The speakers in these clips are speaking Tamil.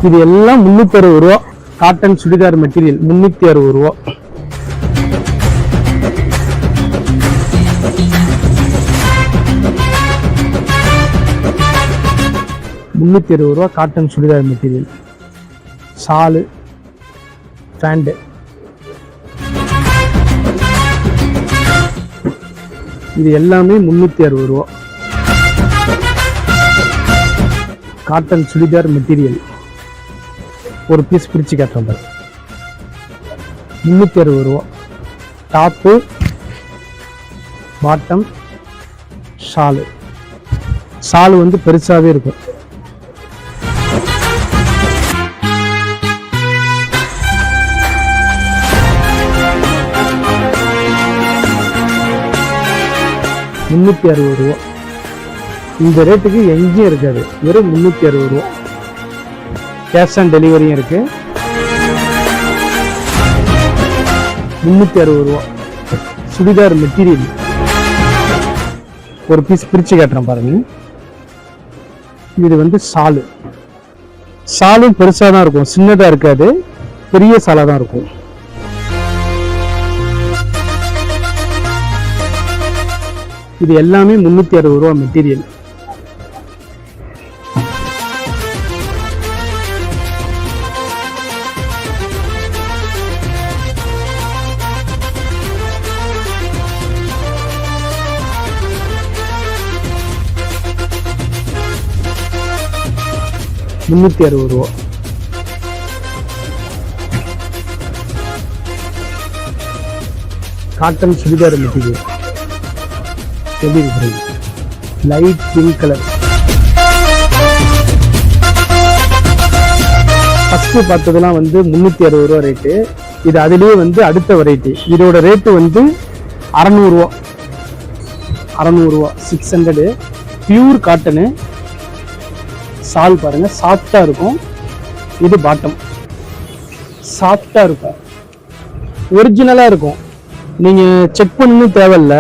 இது எல்லாம் 360 ரூபா. காட்டன் சுடிதார் மெட்டீரியல் 360 ரூபா. ரூபா cotton churidar material. Shawl, pant. இது எல்லாமே 360 ரூபா. Cotton churidar material. ஒரு பீஸ் பிரிச்சு காட்டுறேன். 360 ரூபா. Top, bottom, Shalu. ஷாலு வந்து பெருசாவே இருக்கும். ரூபா. இந்த ரேட்டுக்கு எங்கேயும் இருக்காது. வெறும் 360 ரூபா. கேஷ் ஆன் டெலிவரியும் இருக்கு. 360 ரூபா. சுடிதார் மெட்டீரியல். ஒரு பீஸ் பிரிச்சு காட்டுறேன் பாருங்க. இது வந்து ஷாலு. ஷாலும் பெருசா தான் இருக்கும், சின்னதா இருக்காது, பெரிய ஷாலா தான் இருக்கும். இது எல்லாமே 360 ரூபா மெட்டீரியல். ரூபா. Cotton churidar material. எப்படி இருக்கு? Light pink colour. ஃபர்ஸ்ட் பார்த்ததெல்லாம் வந்து 360 ரூபா ரேட்டு. இது அதுலேயே வந்து அடுத்த வெரைட்டி. இதோட ரேட்டு வந்து 600 ரூபா. 600. Pure cotton. ஷால் பாருங்க, சாஃப்டா இருக்கும். இது பாட்டம், சாஃப்டா இருக்கும், ஒரிஜினலா இருக்கும். நீங்க செக் பண்ணு தேவையில்ல,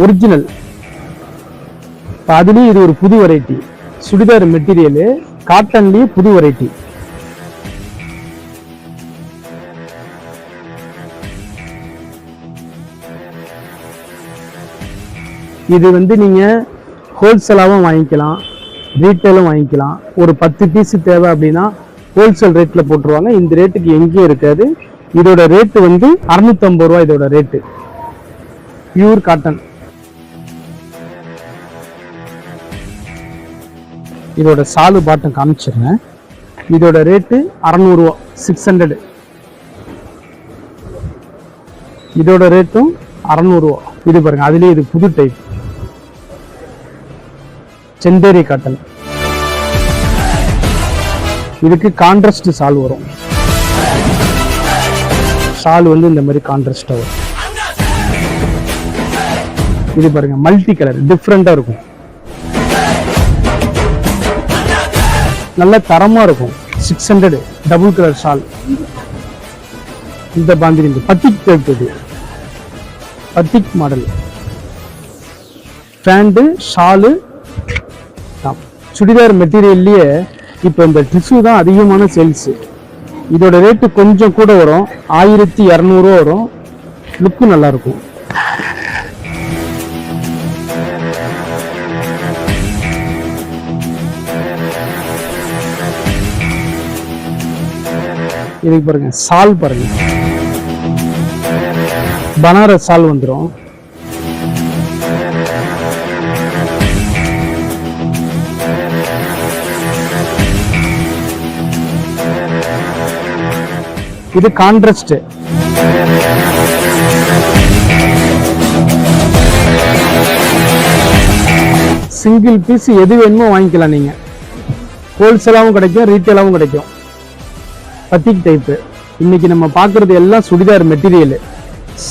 ஒரிஜினல். அதுலயும் இது ஒரு புது வெரைட்டி. சுடிதார் மெட்டீரியல் காட்டன்லயே புது வெரைட்டி. இது வந்து நீங்க ஹோல்சேலாவும் வாங்கிக்கலாம், ரீட்டைலும் வாங்கிக்கலாம். ஒரு 10 பீஸ் தேவை அப்படின்னா ஹோல்சேல் ரேட்ல போட்டுருவாங்க. இந்த ரேட்டுக்கு எங்கேயும் இருக்காது. இதோட ரேட்டு வந்து 650 ரூபா. இதோட ரேட்டு பியூர் காட்டன். இதோட சாலு பாட்டம் காமிச்சிருங்க. இதோட ரேட்டு 600 ரூபா. 600. இதோட ரேட்டும் 600 ரூபா. இது பாருங்க, அதுலயே இது புது டைப் செந்தேரி காட்டன். இதுக்கு கான்ட்ராஸ்ட் சால் வரும். சால் வந்து இந்த மாதிரி கான்ட்ராஸ்டா வரும். இது பாருங்க, மல்டி கலர், டிஃப்ரெண்டா இருக்கும், நல்ல தரமா இருக்கும். 600. Double colour shawl. இந்த பாந்திரி பத்திக் டைப். இது batik model. Pant, shawl. Churidar மெட்டீரியல்லையே இப்போ இந்த டிஷ்யூ தான் அதிகமான சேல்ஸ். இதோட ரேட்டு கொஞ்சம் கூட வரும், 1200 ரூபா வரும். லுக்கு நல்லா இருக்கும். இதுக்கு பாருங்க, சால் பாருங்க, பனாரஸ் சால் வந்துடும். இது கான்ட்ராஸ்ட். சிங்கிள் பீஸ் எது வேணுமோ வாங்கிக்கலாம். நீங்க ஹோல்சேலாவும் கிடைக்கும், ரீட்டைலாவும் கிடைக்கும். பத்திக் டைப். இன்னைக்கு நம்ம பாக்குறது எல்லாம் சுடிதார் மெட்டீரியல்.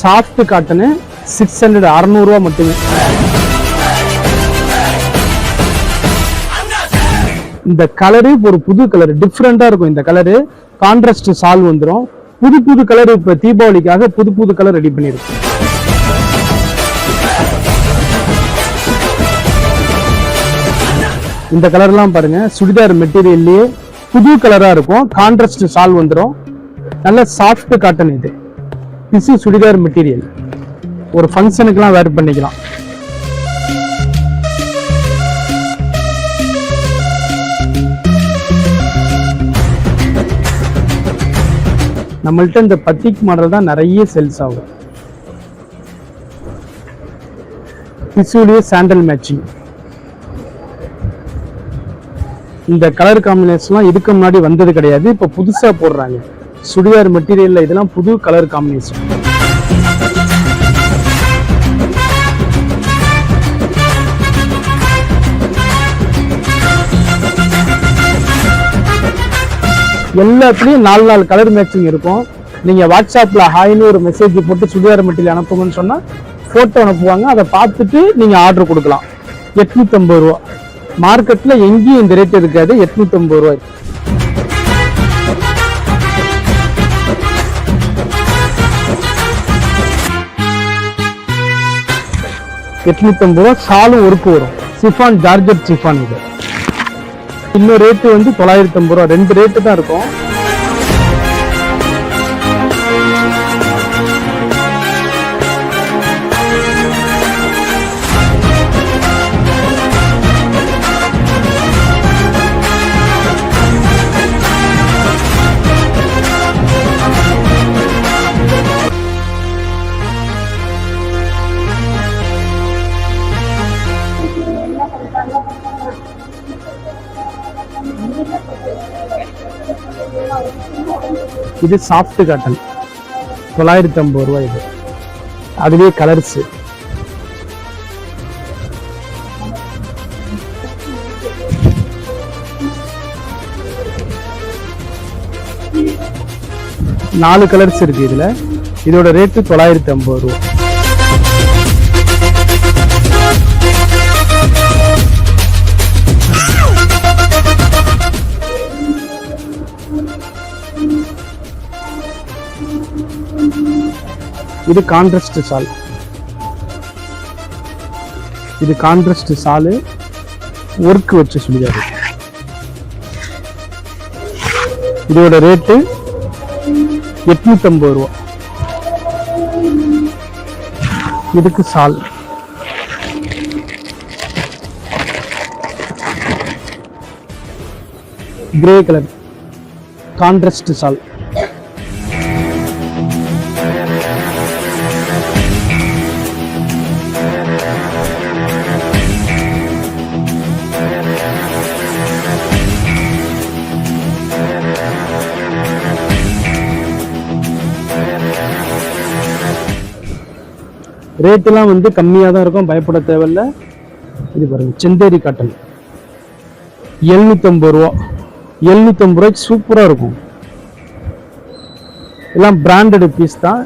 Soft cotton 600. 600 ரூபா மட்டுமே. இந்த கலரு ஒரு புது கலர், டிஃப்ரெண்டா இருக்கும். இந்த கலரு கான்ட்ராஸ்ட் சால் வந்துடும். புது புது கலர். இப்ப தீபாவளிக்காக புது புது கலர் ரெடி பண்ணிருக்கு. இந்த கலர்லாம் பாருங்க, சுடிதார் மெட்டீரியல்லையே புது கலரா இருக்கும். கான்ட்ராஸ்ட் சால் வந்துடும். நல்ல சாஃப்ட் காட்டன் இது. This is churidar material. ஒரு ஃபங்க்ஷனுக்குலாம் வேர் பண்ணிக்கலாம். நம்மள்ட்ட இந்த பத்திக் மாடல் தான் நிறைய சேல்ஸ் ஆகும். டிஷ்யூலயே சாண்டல் மேட்சிங். இந்த கலர் காம்பினேஷன்லாம் இதுக்கு முன்னாடி வந்தது கிடையாது. இப்போ புதுசா போடுறாங்க. சுடிதார் மெட்டீரியல்ல இதெல்லாம் புது கலர் காம்பினேஷன். எல்லாத்துலயும் 4 கலர் மேட்சிங் இருக்கும். நீங்க வாட்ஸ்அப்ல ஹாய்னு ஒரு மெசேஜ் போட்டு சுடிதார் மெட்டீரியல் அனுப்புங்கன்னு சொன்னா போட்டோ அனுப்புவாங்க. அதை பார்த்துட்டு நீங்க ஆர்டர் கொடுக்கலாம். 850 ரூபா. மார்க்கெட்ல எங்கேயும் இந்த ரேட் இருக்காது. 850 ரூபாய். $850. சாலும் ஒர்க்கு வரும். Chiffon, georgette chiffon. இது இன்னொரு ரேட்டு வந்து 950 ரூபா. 2 ரேட்டு தான் இருக்கும். இது சாஃப்ட் காட்டன். 950 ரூபாய். இது அதுவே கலர்ஸ். நாலு கலர்ஸ் இருக்கு இதுல. இதோட ரேட்டு 950 ரூபாய். இது கான்ட்ராஸ்ட் சால். இது கான்ட்ராஸ்ட் சாலு, ஒர்க் வச்சு சுடிதார். இதோட ரேட்டு 850 ரூபா. இதுக்கு சால். கிரே கலர் கான்ட்ராஸ்ட் சால். ரேட்டெல்லாம் வந்து கம்மியாக தான் இருக்கும். பயப்பட தேவையில்லை. இது பாருங்க, செந்தேரி காட்டன். 750 ரூபா. 750 ரூபாய்க்கு சூப்பராக இருக்கும். எல்லாம் பிராண்டட் பீஸ் தான்.